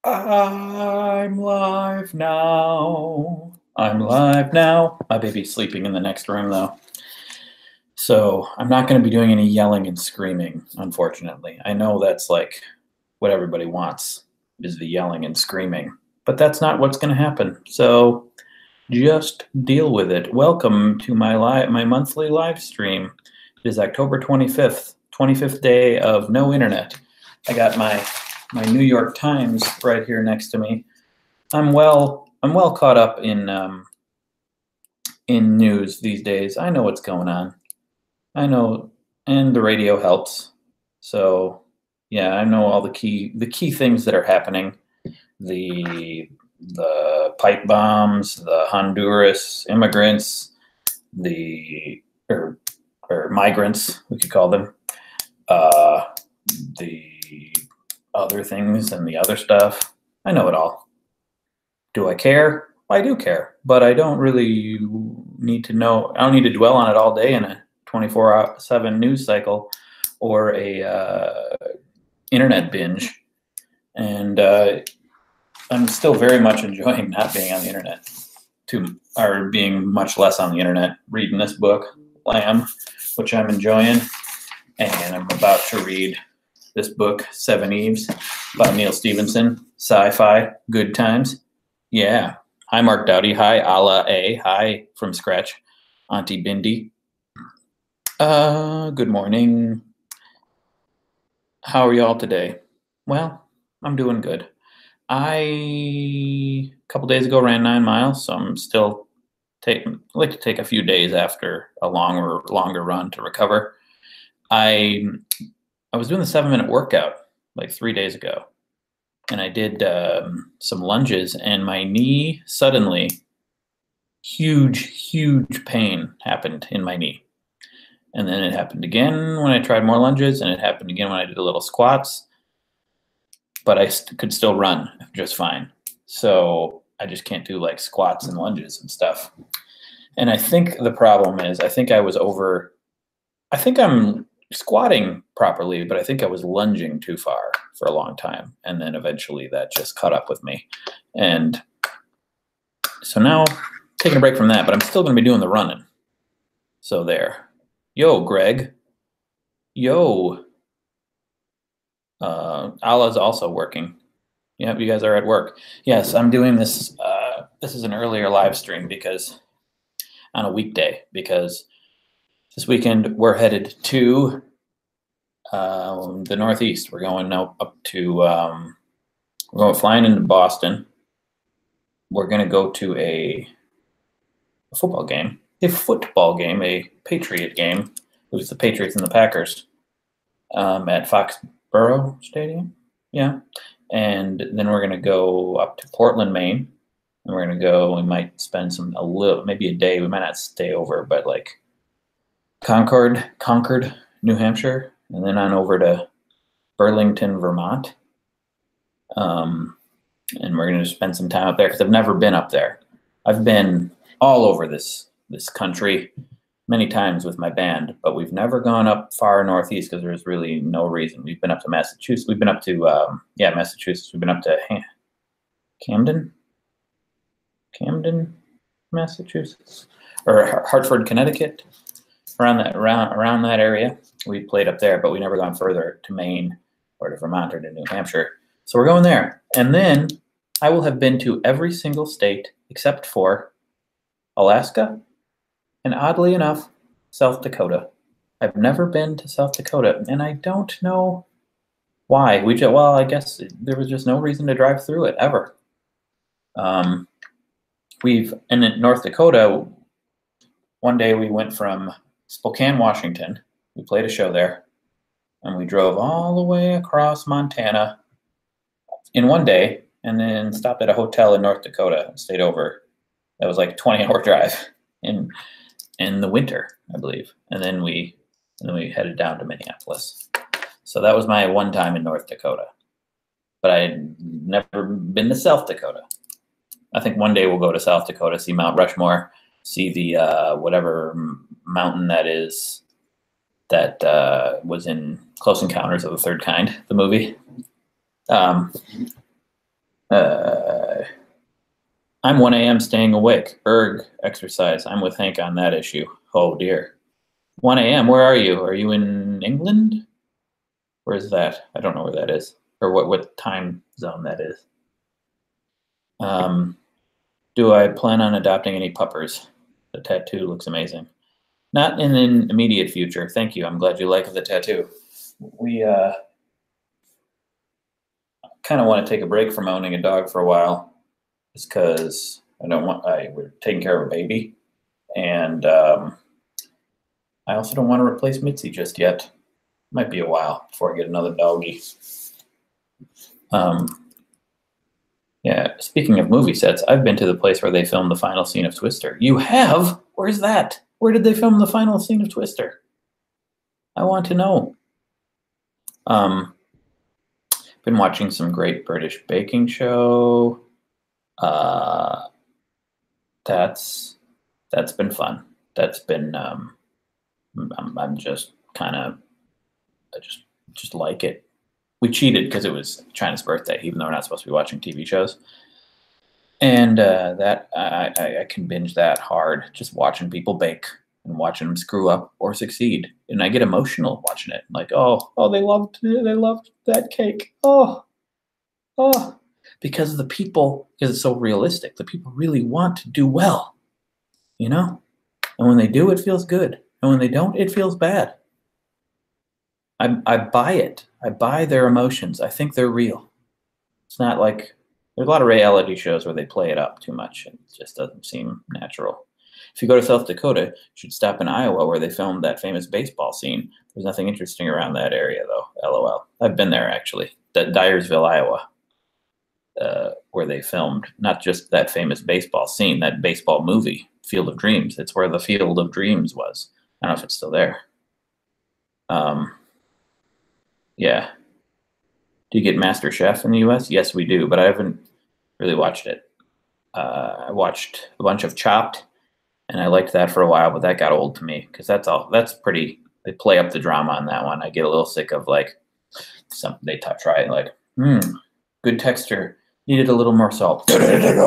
I'm live now. I'm live now. My baby's sleeping in the next room, though. So I'm not going to be doing any yelling and screaming, unfortunately. I know that's like what everybody wants, is the yelling and screaming. But that's not what's going to happen. So just deal with it. Welcome to my monthly live stream. It is October 25th, 25th day of no internet. I got my New York Times right here next to me. I'm well caught up in news these days. I know what's going on. I know, and the radio helps. So yeah, I know all the key things that are happening. The pipe bombs, the Honduras immigrants, or migrants, we could call them. The other things and the other stuff. I know it all. Do I care? I do care, but I don't really need to know. I don't need to dwell on it all day in a 24/7 news cycle or a internet binge. And I'm still very much enjoying not being on the internet, or being much less on the internet, reading this book, Lamb, which I'm enjoying. And I'm about to read this book, Seven Eves, by Neil Stephenson, sci-fi, good times. Yeah. Hi, Mark Dowdy. Hi, Ala A. Hi, from scratch, Auntie Bindi. Good morning. How are y'all today? Well, I'm doing good. A couple days ago, ran 9 miles, so I'm still like to take a few days after a longer run to recover. I was doing the 7-minute workout like 3 days ago, and I did some lunges, and my knee suddenly, huge pain happened in my knee. And then it happened again when I tried more lunges, and it happened again when I did a little squats, but I could still run just fine. So I just can't do like squats and lunges and stuff. And I think the problem is, I think I'm squatting properly, but I think I was lunging too far for a long time. And then eventually that just caught up with me. And so now taking a break from that, but I'm still going to be doing the running. So there. Yo, Greg. Yo. Allah's also working. Yep, you guys are at work. Yes, I'm doing this. This is an earlier live stream because on a weekday, because this weekend we're headed to the Northeast. We're going up to, we're going flying into Boston. We're going to go to a football game, a Patriot game. It was the Patriots and the Packers at Foxborough Stadium. Yeah. And then we're going to go up to Portland, Maine. And we're going to go, we might spend maybe a day. We might not stay over, but like Concord, New Hampshire, and then on over to Burlington, Vermont. And we're going to spend some time up there because I've never been up there. I've been all over this country many times with my band, but we've never gone up far northeast because there's really no reason. We've been up to Massachusetts. We've been up to, Massachusetts. We've been up to Camden, Massachusetts, or Hartford, Connecticut, around that area. We played up there, but we never gone further to Maine or to Vermont or to New Hampshire. So we're going there. And then I will have been to every single state except for Alaska and, oddly enough, South Dakota. I've never been to South Dakota, and I don't know why. I guess there was just no reason to drive through it ever. And in North Dakota, one day we went from Spokane, Washington. We played a show there, and we drove all the way across Montana in one day, and then stopped at a hotel in North Dakota and stayed over. That was like a 20-hour drive in the winter, I believe. And then we headed down to Minneapolis. So that was my one time in North Dakota. But I had never been to South Dakota. I think one day we'll go to South Dakota, see Mount Rushmore, see the whatever mountain that was in Close Encounters of the Third Kind, the movie. I'm 1 a.m. staying awake. Erg, exercise. I'm with Hank on that issue. Oh dear. 1 a.m. Where are you? Are you in England? Where is that? I don't know where that is, or what time zone that is. Do I plan on adopting any puppers? The tattoo looks amazing. Not in an immediate future. Thank you. I'm glad you like the tattoo. We kind of want to take a break from owning a dog for a while, just because we're taking care of a baby, and I also don't want to replace Mitzi just yet. Might be a while before I get another doggy. Yeah, speaking of movie sets, I've been to the place where they filmed the final scene of Twister. You have? Where's that? Where did they film the final scene of Twister? I want to know. Been watching some Great British Baking Show. That's been fun. That's been I'm just kind of I just like it. We cheated because it was China's birthday, even though we're not supposed to be watching TV shows. And that I can binge that hard, just watching people bake and watching them screw up or succeed, and I get emotional watching it. Like, oh, they loved that cake. Oh, because it's so realistic. The people really want to do well, you know. And when they do, it feels good, and when they don't, it feels bad. I buy it. I buy their emotions. I think they're real. It's not like there's a lot of reality shows where they play it up too much. It just doesn't seem natural. If you go to South Dakota, you should stop in Iowa where they filmed that famous baseball scene. There's nothing interesting around that area, though. LOL. I've been there, actually. Dyersville, Iowa, where they filmed not just that famous baseball scene, that baseball movie, Field of Dreams. It's where the Field of Dreams was. I don't know if it's still there. Yeah. Do you get Master Chef in the U.S.? Yes, we do, but I haven't really watched it. I watched a bunch of Chopped, and I liked that for a while, but that got old to me because that's pretty. They play up the drama on that one. I get a little sick of like they try it like, good texture, needed a little more salt. They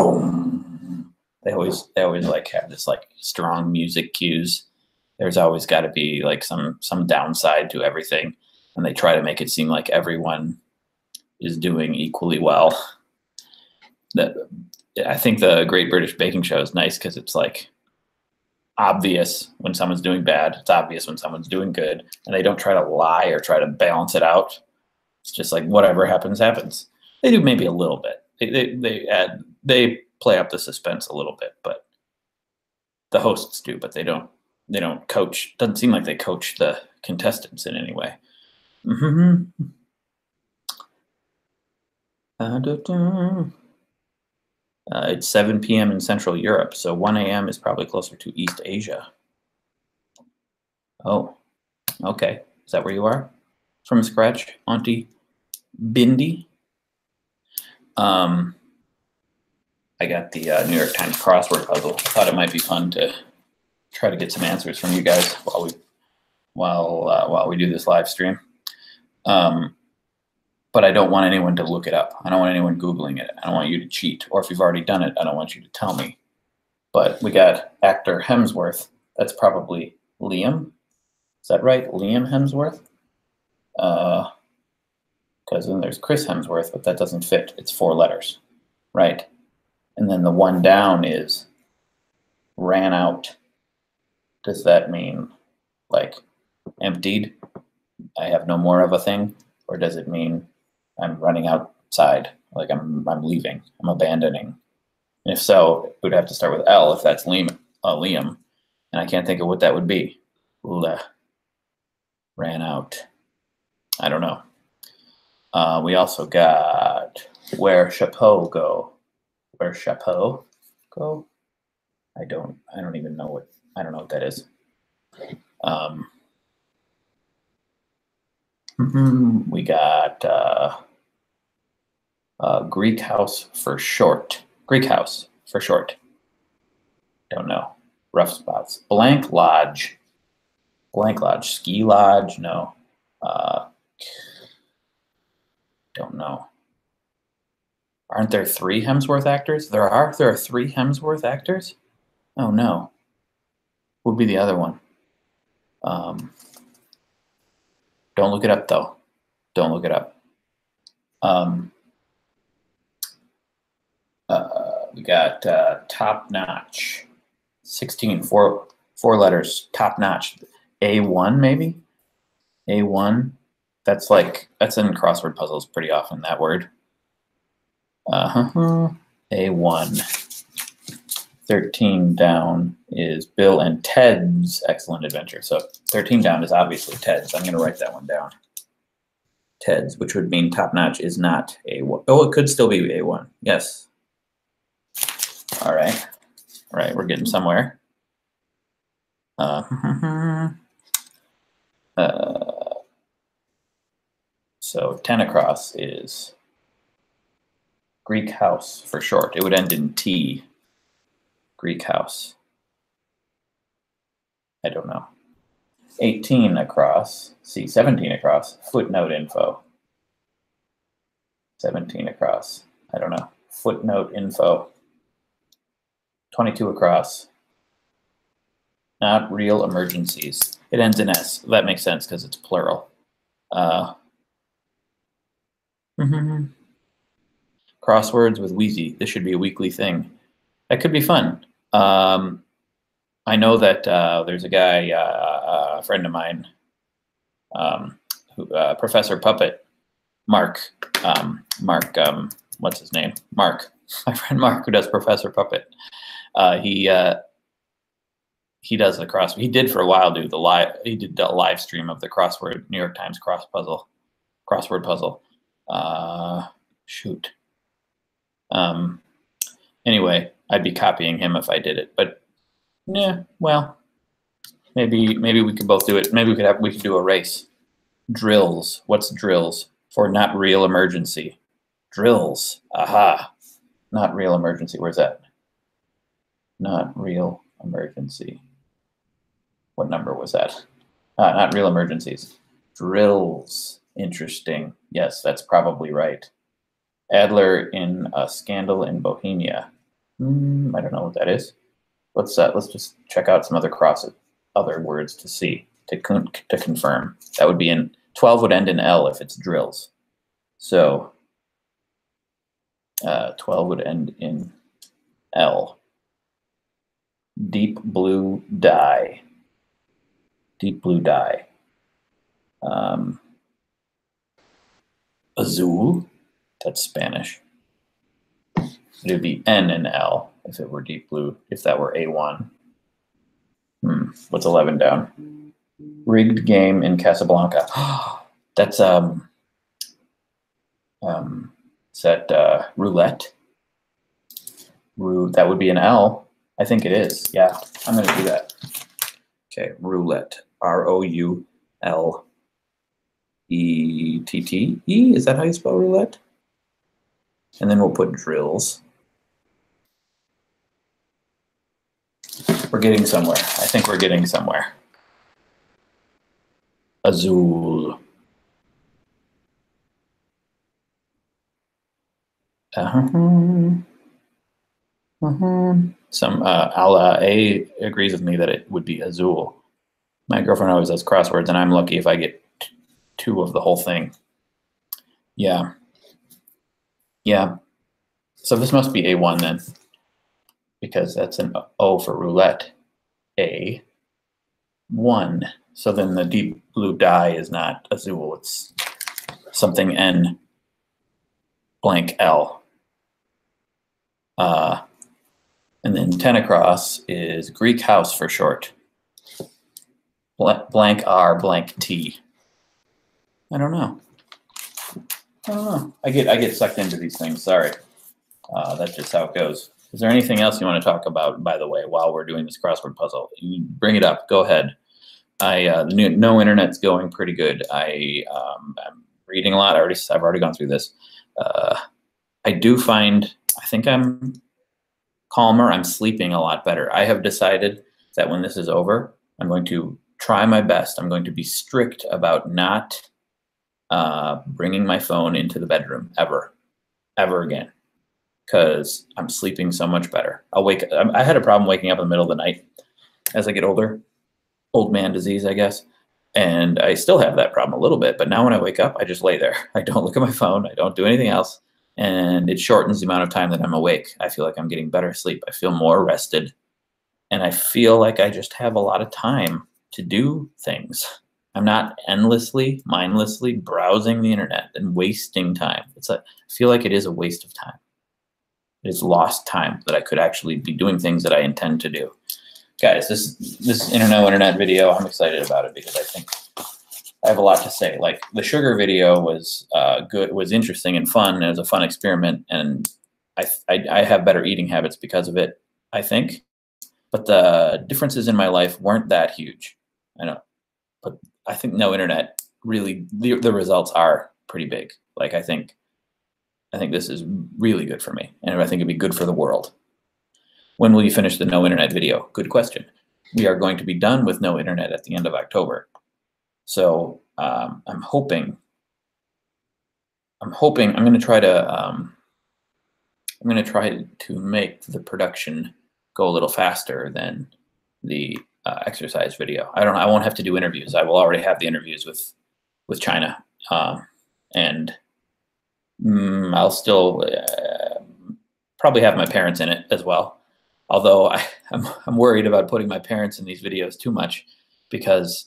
always like have this like strong music cues. There's always got to be like some downside to everything, and they try to make it seem like everyone is doing equally well. I think the Great British Baking Show is nice because it's like obvious when someone's doing bad. It's obvious when someone's doing good, and they don't try to lie or try to balance it out. It's just like whatever happens, happens. They do maybe a little bit. They play up the suspense a little bit, but the hosts do. But they don't coach. Doesn't seem like they coach the contestants in any way. It's 7 p.m. in Central Europe, so 1 a.m. is probably closer to East Asia. Oh, okay. Is that where you are? From scratch, Auntie Bindi. I got the New York Times crossword puzzle. I thought it might be fun to try to get some answers from you guys while we do this live stream. But I don't want anyone to look it up. I don't want anyone Googling it. I don't want you to cheat. Or if you've already done it, I don't want you to tell me. But we got actor Hemsworth. That's probably Liam. Is that right? Liam Hemsworth? Because then there's Chris Hemsworth, but that doesn't fit. It's 4 letters, right? And then the one down is ran out. Does that mean like emptied? I have no more of a thing? Or does it mean I'm running outside, like I'm leaving, I'm abandoning? And if so, it would have to start with L if that's Liam, and I can't think of what that would be. Ran out. I don't know. We also got Where Chapeau Go. Where Chapeau Go? I don't even know what. I don't know what that is. We got Greek House for short. Greek House for short. Don't know. Rough spots. Blank Lodge. Blank Lodge. Ski Lodge? No. Don't know. Aren't there 3 Hemsworth actors? There are 3 Hemsworth actors? Oh no. What would be the other one? Don't look it up though. Don't look it up. We got Top Notch. 16, four letters. Top Notch. A1 maybe? A1. That's in crossword puzzles pretty often, that word. A1. 13 down is Bill and Ted's Excellent Adventure. So 13 down is obviously Ted's. I'm going to write that one down. Ted's, which would mean Top Notch is not A1. Oh, it could still be A1. Yes. All right. All right, we're getting somewhere. So 10 across is Greek house for short. It would end in T. Greek house. I don't know. 18 across, 17 across, footnote info. 17 across, I don't know, footnote info. 22 across, not real emergencies. It ends in S. That makes sense because it's plural. Crosswords with Wheezy. This should be a weekly thing. That could be fun. I know that there's a guy, a friend of mine, Professor Puppet, Mark, what's his name? Mark, my friend Mark, who does Professor Puppet. He does the crossword. He did for a while do the live. He did the live stream of the crossword, New York Times crossword puzzle. Shoot. Anyway, I'd be copying him if I did it, but yeah, well, maybe we could both do it. Maybe we could do a race. Drills. What's drills? For not real emergency. Drills. Aha. Not real emergency. Where's that? Not real emergency. What number was that? Not real emergencies. Drills. Interesting. Yes, that's probably right. Adler in a Scandal in Bohemia. I don't know what that is. Let's just check out some other words to see to confirm. That would be in 12 would end in L if it's drills. So 12 would end in L. Deep blue dye. Deep blue dye. Azul. That's Spanish. It would be N and L if it were deep blue, if that were A1. What's 11 down? Rigged game in Casablanca. That's is that roulette? That would be an L. I think it is. Yeah, I'm going to do that. Okay, roulette. ROULETTE. Is that how you spell roulette? And then we'll put drills. We're getting somewhere. I think we're getting somewhere. Azul. Some Ala A agrees with me that it would be Azul. My girlfriend always does crosswords, and I'm lucky if I get 2 of the whole thing. Yeah. Yeah. So this must be A1 then, because that's an O for roulette. A1. So then the deep blue dye is not Azul. It's something N blank L. And then 10 across is Greek house for short. Blank R blank T. I don't know. I get sucked into these things. Sorry. That's just how it goes. Is there anything else you want to talk about, by the way, while we're doing this crossword puzzle? You bring it up. Go ahead. No internet's going pretty good. I'm reading a lot. I've already gone through this. I do find, I think I'm calmer. I'm sleeping a lot better. I have decided that when this is over, I'm going to try my best. I'm going to be strict about not bringing my phone into the bedroom ever again. because I'm sleeping so much better. I had a problem waking up in the middle of the night as I get older, old man disease, I guess. And I still have that problem a little bit, but now when I wake up, I just lay there. I don't look at my phone. I don't do anything else. And it shortens the amount of time that I'm awake. I feel like I'm getting better sleep. I feel more rested. And I feel like I just have a lot of time to do things. I'm not endlessly, mindlessly browsing the internet and wasting time. I feel like it is a waste of time. It's lost time that I could actually be doing things that I intend to do. Guys, this internet video, I'm excited about it because I think I have a lot to say. Like the sugar video was good, was interesting and fun. It was a fun experiment, and I have better eating habits because of it, I think. But the differences in my life weren't that huge. I know, but I think no internet really. The results are pretty big. Like I think this is really good for me, and I think it'd be good for the world. When will you finish the no internet video? Good question. We are going to be done with no internet at the end of October. So I'm hoping I'm going to try to make the production go a little faster than the exercise video. I won't have to do interviews. I will already have the interviews with China, and I'll still probably have my parents in it as well. Although I'm worried about putting my parents in these videos too much because,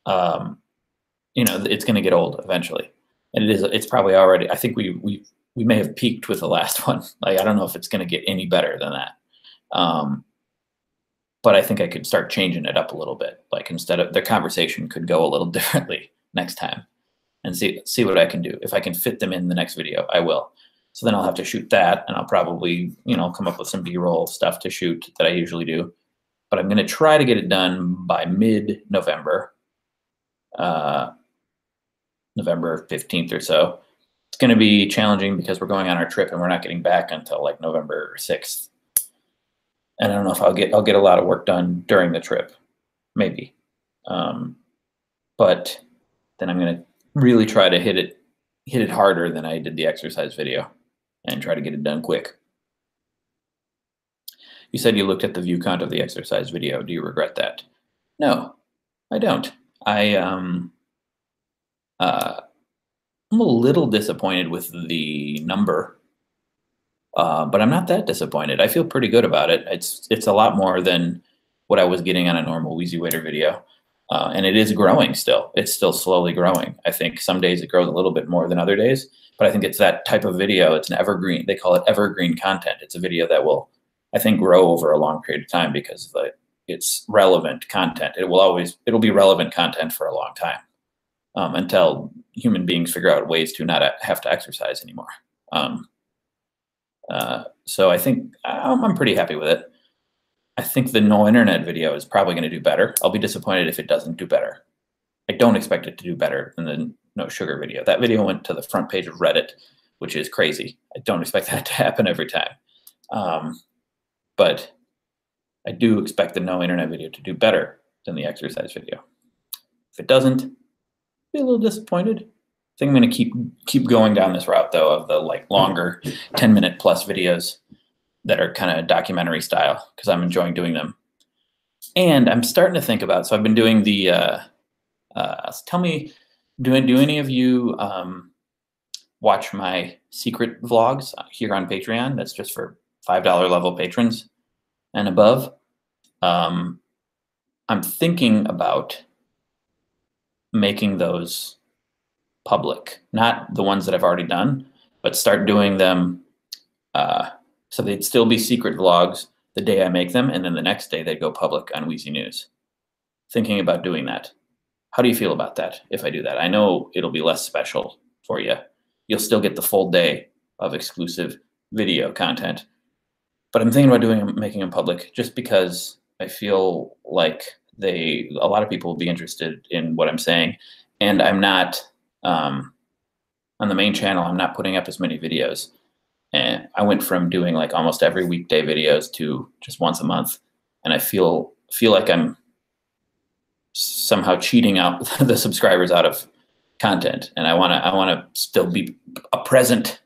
it's going to get old eventually. And it's probably already, I think we may have peaked with the last one. Like, I don't know if it's going to get any better than that. But I think I could start changing it up a little bit. Like instead of the conversation could go a little differently next time and see what I can do. If I can fit them in the next video, I will. So then I'll have to shoot that, and I'll probably, come up with some B-roll stuff to shoot that I usually do. But I'm going to try to get it done by mid-November, November 15th or so. It's going to be challenging because we're going on our trip, and we're not getting back until like November 6th. And I don't know if I'll get a lot of work done during the trip, maybe. But then I'm going to really try to hit it harder than I did the exercise video and try to get it done quick. You said you looked at the view count of the exercise video. Do you regret that? No, I don't. I'm a little disappointed with the number, but I'm not that disappointed. I feel pretty good about it. It's a lot more than what I was getting on a normal WheezyWaiter video. And it is growing still. It's still slowly growing. I think some days it grows a little bit more than other days, but I think it's that type of video. It's an evergreen. They call it evergreen content. It's a video that will, I think, grow over a long period of time because it's relevant content. It'll be relevant content for a long time until human beings figure out ways to not have to exercise anymore. So I think I'm pretty happy with it. I think the no internet video is probably going to do better. I'll be disappointed if it doesn't do better. I don't expect it to do better than the no sugar video. That video went to the front page of Reddit, which is crazy. I don't expect that to happen every time. But I do expect the no internet video to do better than the exercise video. If it doesn't, I'll be a little disappointed. I think I'm going to keep going down this route though of the longer 10-minute plus videos that are kind of documentary style because I'm enjoying doing them. And I'm starting to think about, so I've been doing the, tell me, do any of you watch my secret vlogs here on Patreon? That's just for $5 level patrons and above. I'm thinking about making those public, not the ones that I've already done, but start doing them so they'd still be secret vlogs the day I make them, and then the next day they'd go public on Wheezy News. Thinking about doing that. How do you feel about that if I do that? I know it'll be less special for you. You'll still get the full day of exclusive video content, but I'm thinking about making them public just because I feel like a lot of people will be interested in what I'm saying, and I'm not on the main channel. I'm not putting up as many videos. And I went from doing like almost every weekday videos to just once a month. And I feel like I'm somehow cheating out the subscribers out of content. And I want to still be a present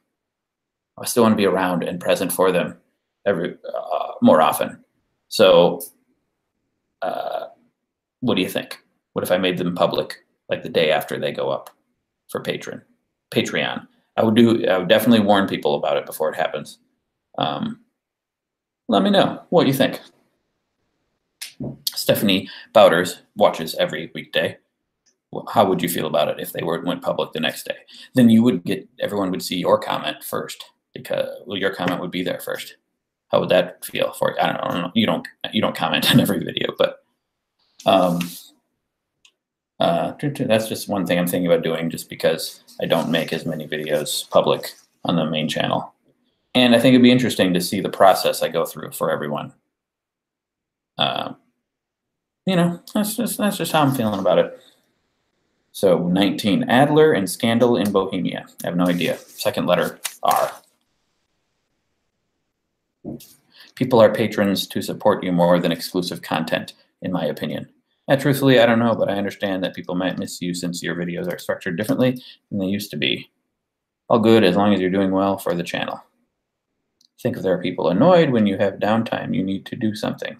I still want to be around and present for them more often. So what do you think? What if I made them public like the day after they go up for Patreon? I would definitely warn people about it before it happens. Let me know what you think. Stephanie Bowders watches every weekday. How would you feel about it if they went public the next day? Then everyone would see your comment first, because your comment would be there first. How would that feel for you? I don't know. You don't comment on every video, but that's just one thing I'm thinking about doing, just because I don't make as many videos public on the main channel. And I think it'd be interesting to see the process I go through for everyone. That's just how I'm feeling about it. So 19, Adler and Scandal in Bohemia. I have no idea. Second letter, R. People are patrons to support you more than exclusive content, in my opinion. Truthfully, I don't know, but I understand that people might miss you since your videos are structured differently than they used to be. All good as long as you're doing well for the channel. Think if there are people annoyed when you have downtime, you need to do something.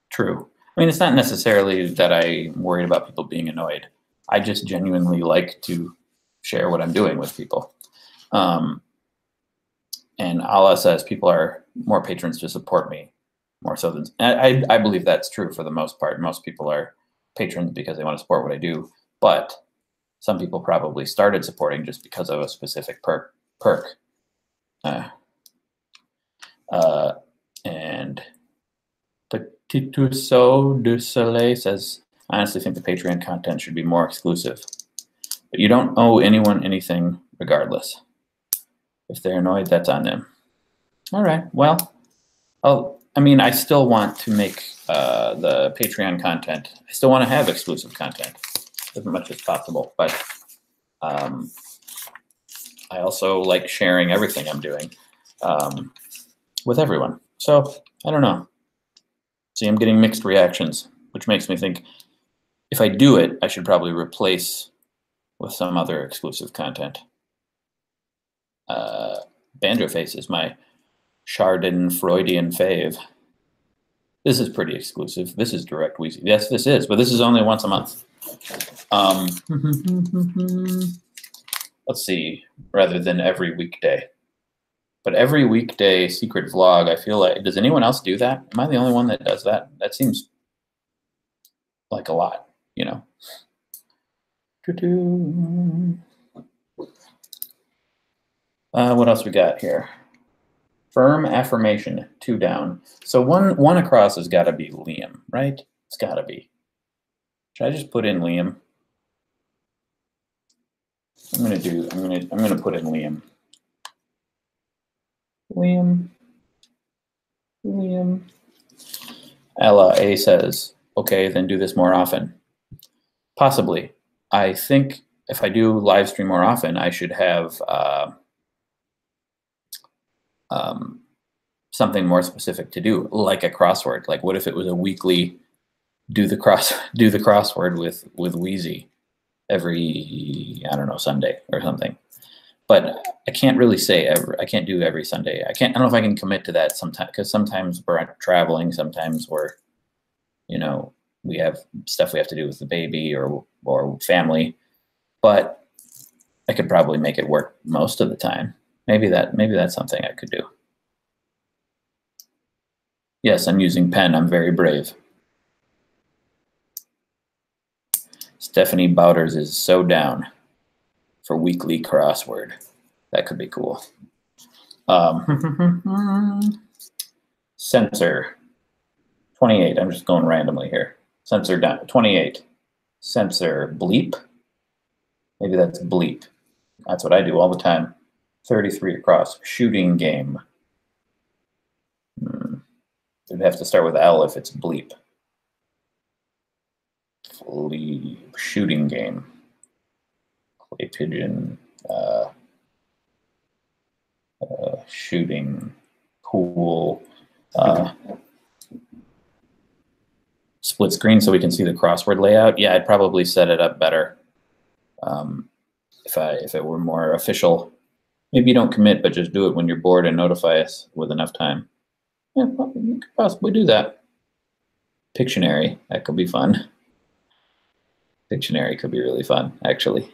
True. I mean, it's not necessarily that I'm worried about people being annoyed. I just genuinely like to share what I'm doing with people. And Allah says people are more patrons to support me, more so than I believe that's true for the most part. Most people are patrons because they want to support what I do, but some people probably started supporting just because of a specific perk. And Petituso du Soleil says, I honestly think the Patreon content should be more exclusive, but you don't owe anyone anything regardless. If they're annoyed, that's on them. All right, well, I still want to make the Patreon content. I still want to have exclusive content as much as possible, but I also like sharing everything I'm doing with everyone. So I don't know. See, I'm getting mixed reactions, which makes me think if I do it, I should probably replace with some other exclusive content. Banjo Face is my Chardin-Freudian fave. This is pretty exclusive. This is direct Wheezy. Yes, this is, but this is only once a month. Let's see, rather than every weekday. But every weekday secret vlog, I feel like, does anyone else do that? Am I the only one that does that? That seems like a lot, you know. What else we got here? Firm affirmation, 2 down. So one across has got to be Liam, right? It's got to be. Should I just put in Liam? I'm gonna put in Liam. Liam. Ella A says, okay, then do this more often. Possibly. I think if I do live stream more often, I should have something more specific to do, like a crossword. Like, what if it was a weekly do the crossword with Wheezy every, I don't know, Sunday or something. But I can't really say I can't do every Sunday. I don't know if I can commit to that sometimes, because sometimes we're traveling, sometimes we're, we have stuff we have to do with the baby or family. But I could probably make it work most of the time. Maybe that's something I could do. Yes, I'm using pen. I'm very brave. Stephanie Bowders is so down for weekly crossword. That could be cool. Censor 28. I'm just going randomly here. Censor down 28. Censor bleep. Maybe that's bleep. That's what I do all the time. 33 across. Shooting game. You'd have to start with L if it's bleep. Shooting game. Clay pigeon. Shooting pool. Split screen so we can see the crossword layout. Yeah, I'd probably set it up better if it were more official Maybe you don't commit, but just do it when you're bored and notify us with enough time. Yeah, you could possibly do that. Pictionary, that could be fun. Pictionary could be really fun, actually.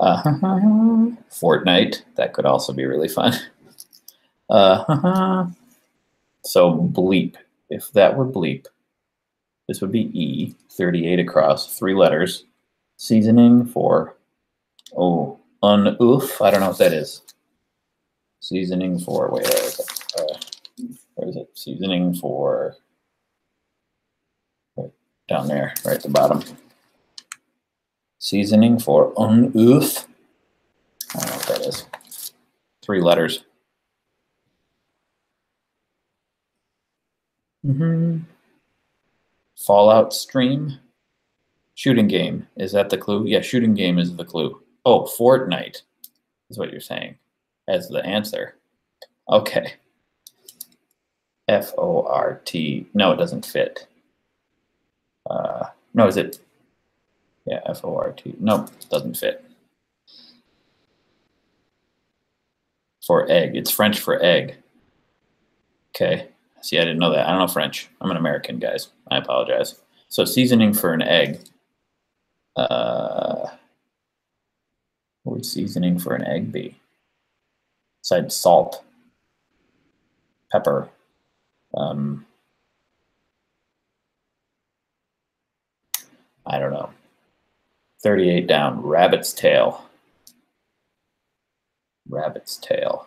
Fortnite, that could also be really fun. So bleep, if that were bleep, this would be E, 38 across, 3 letters. Seasoning for, unoof, I don't know what that is. Seasoning for, wait, where is it? Where is it? Seasoning for, right down there, right at the bottom. Seasoning for unoof. I don't know what that is. 3 letters. Fallout stream. Shooting game. Is that the clue? Yeah, shooting game is the clue. Oh, Fortnite is what you're saying as the answer. Okay. F-O-R-T. No, it doesn't fit. No, is it? Yeah, F-O-R-T. No, it doesn't fit. For egg. It's French for egg. Okay. See, I didn't know that. I don't know French. I'm an American, guys. I apologize. So seasoning for an egg. What would seasoning for an egg be? Besides salt, pepper. I don't know. 38 down. Rabbit's tail. Rabbit's tail.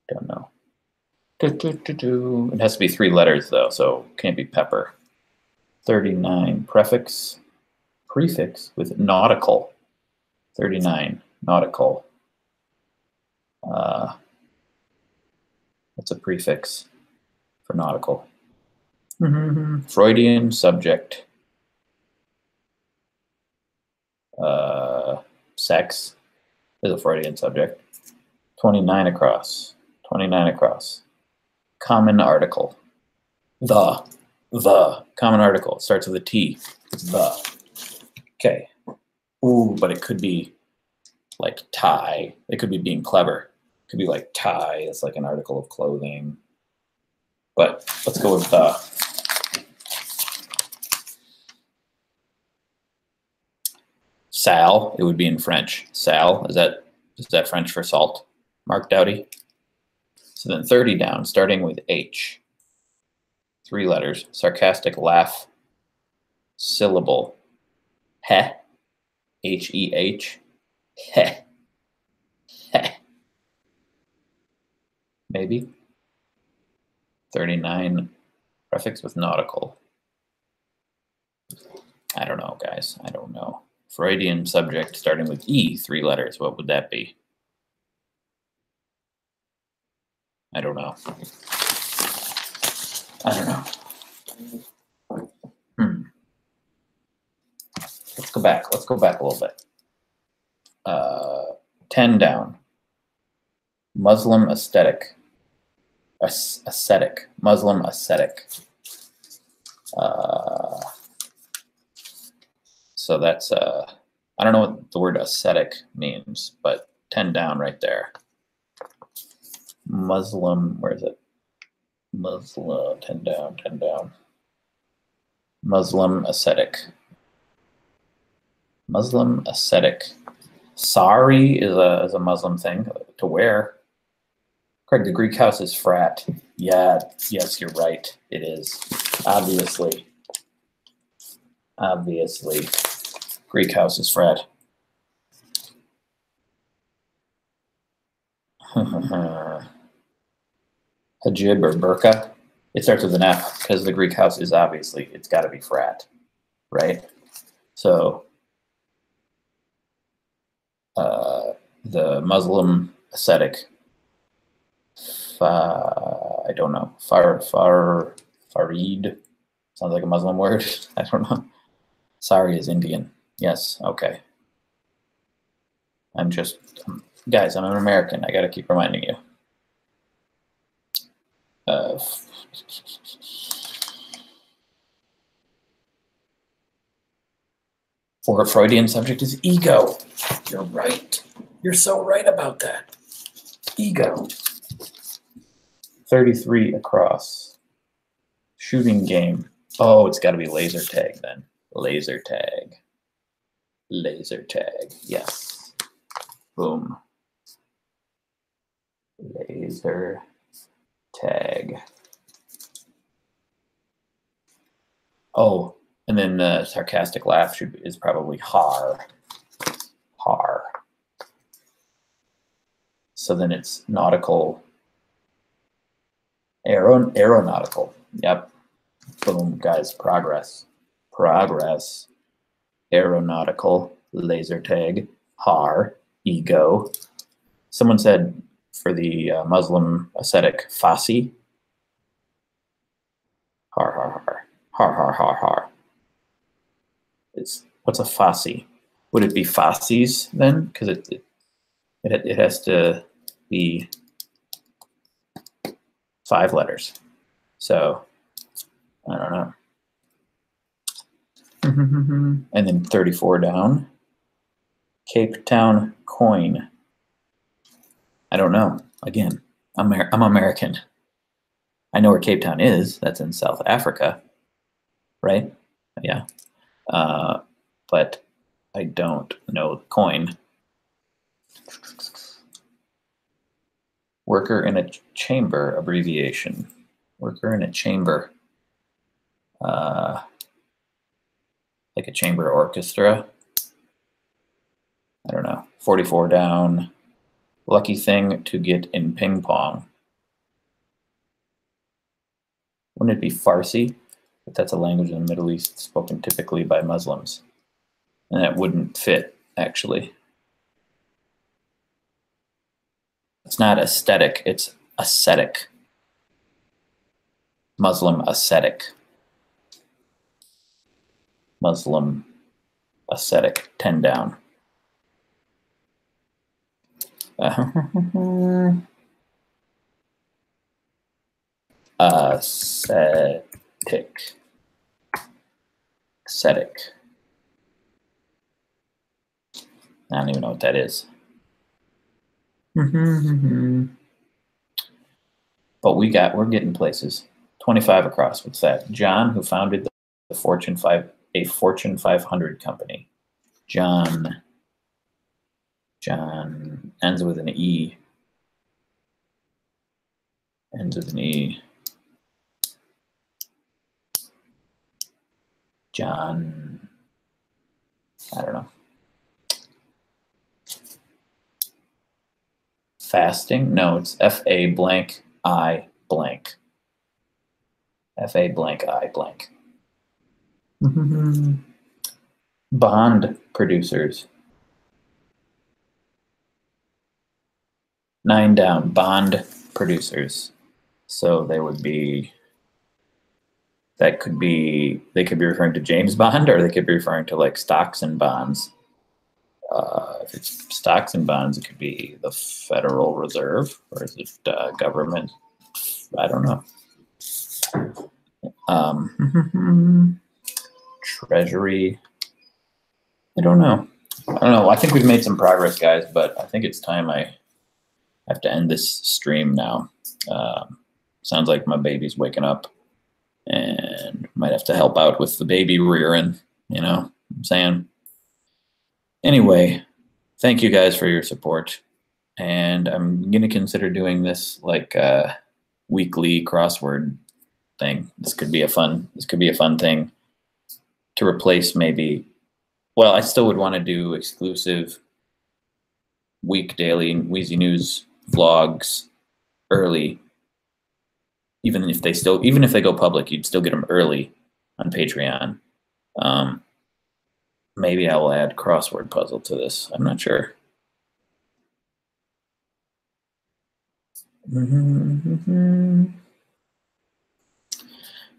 Don't know. It has to be 3 letters, though, so can't be pepper. 39. Prefix. With nautical. 39. Nautical. What's a prefix for nautical? Freudian subject. Sex is a Freudian subject. 29 across. 29 across. Common article. The. Common article. It starts with a T. The. Okay. Ooh, but it could be like tie. It could be being clever. It could be like tie. It's like an article of clothing. But let's go with the. Sal, it would be in French. Sal, is that French for salt? Mark Dowdy. So then 30 down, starting with H. 3 letters. Sarcastic laugh. Syllable. Heh. H-E-H. Heh. Heh. Maybe. 39. Prefix with nautical. I don't know, guys. I don't know. Freudian subject starting with E, 3 letters. What would that be? I don't know. I don't know. Let's go back. Let's go back a little bit. 10 down. Muslim aesthetic. Ascetic. Muslim ascetic. So that's, I don't know what the word ascetic means, but 10 down right there. Muslim, where is it? Muslim, 10 down, 10 down. Muslim ascetic. Muslim ascetic. Sari is a Muslim thing to wear. Craig, the Greek house is frat. Yeah, yes, you're right. It is. Obviously. Obviously. Greek house is frat. Hajib or burqa. It starts with an F because the Greek house is obviously, it's got to be frat, right? So the Muslim ascetic, I don't know, Farid, sounds like a Muslim word. I don't know. Sari is Indian. Yes, okay. I'm just, guys, I'm an American. I got to keep reminding you. For a Freudian subject is ego. You're right. You're so right about that. Ego. 33 across. Shooting game. Oh, it's got to be laser tag then. Laser tag. Laser tag. Yes. Boom. Laser tag. Oh, and then the sarcastic laugh is probably har. Har. So then it's nautical. Aeronautical. Yep. Boom, guys. Progress. Progress. Aeronautical. Laser tag. Har. Ego. Someone said for the Muslim ascetic, Fasi. Har, har, har. Har, har, har, har. What's a Fasi? Would it be Fasis then? Because it has to be 5 letters. So I don't know. And then 34 down. Cape Town coin. I don't know. Again, I'm American. I know where Cape Town is. That's in South Africa, right? Yeah. But I don't know the coin. Worker in a chamber abbreviation. Worker in a chamber. Like a chamber orchestra. I don't know. 44 down. Lucky thing to get in ping pong. Wouldn't it be Farsi? But that's a language in the Middle East spoken typically by Muslims. And that wouldn't fit, actually. It's not aesthetic, it's ascetic. Muslim ascetic. Muslim ascetic. 10 down. Ascetic. Ascetic. I don't even know what that is. But we're getting places. 25 across. What's that? John, who founded the Fortune 500 company. John ends with an E. Ends with an E. John, I don't know. Fasting? No, it's F-A blank I blank. F-A blank I blank. Bond producers. 9 down, bond producers. So they would be, they could be referring to James Bond, or they could be referring to like stocks and bonds. If it's stocks and bonds, it could be the Federal Reserve, or is it government? I don't know. Treasury. I don't know. I think we've made some progress, guys, but I think it's time I have to end this stream now. Sounds like my baby's waking up and might have to help out with the baby rearing, you know what I'm saying? Anyway, thank you guys for your support. And I'm going to consider doing this like a weekly crossword thing. This could be a fun thing to replace maybe. Well, I still would want to do exclusive week daily Wheezy News vlogs early. Even if they go public, you'd still get them early on Patreon. Maybe I will add crossword puzzle to this. I'm not sure.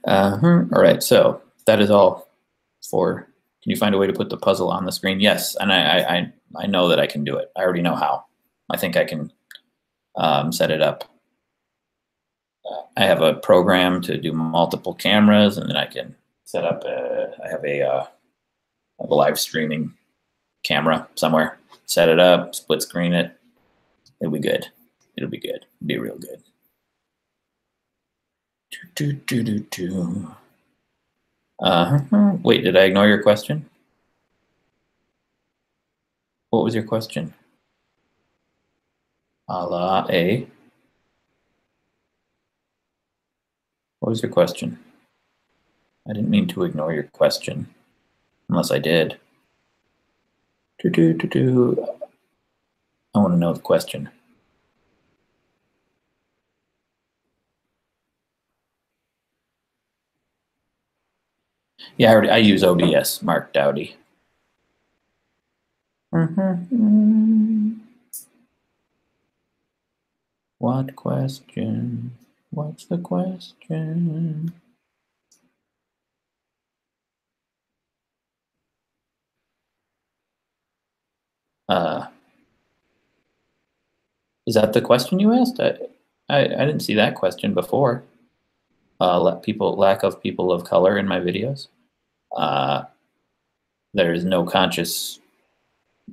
All right, so that is all for. Can you find a way to put the puzzle on the screen? Yes, and I know that I can do it. I already know how. I think I can set it up. I have a program to do multiple cameras, and then I can set up. I have a have a live streaming camera somewhere. Set it up, split screen it. It'll be good. It'll be good. It'll be real good. Wait, did I ignore your question? What was your question? Allah a. What was your question? I didn't mean to ignore your question, unless I did. I want to know the question. Yeah, I use OBS, Mark Dowdy. What question? What's the question? Is that the question you asked? I didn't see that question before. Lack of people of color in my videos. There is no conscious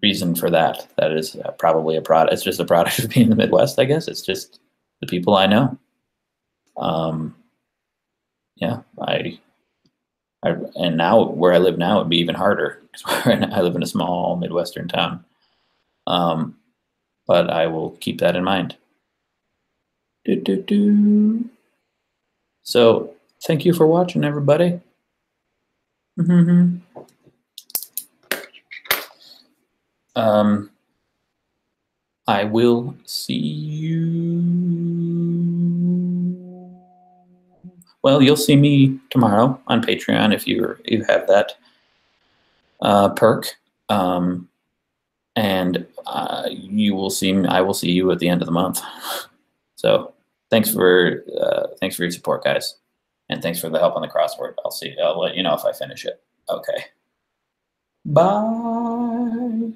reason for that. That is probably a product. It's just a product of being in the Midwest, I guess. It's just the people I know. Yeah, and now where I live now would be even harder because I live in a small Midwestern town. But I will keep that in mind. So thank you for watching, everybody. I will see you. Well, you'll see me tomorrow on Patreon if you have that perk. And you will see me. I will see you at the end of the month. So thanks for your support, guys, and thanks for the help on the crossword. I'll let you know if I finish it. Okay. Bye.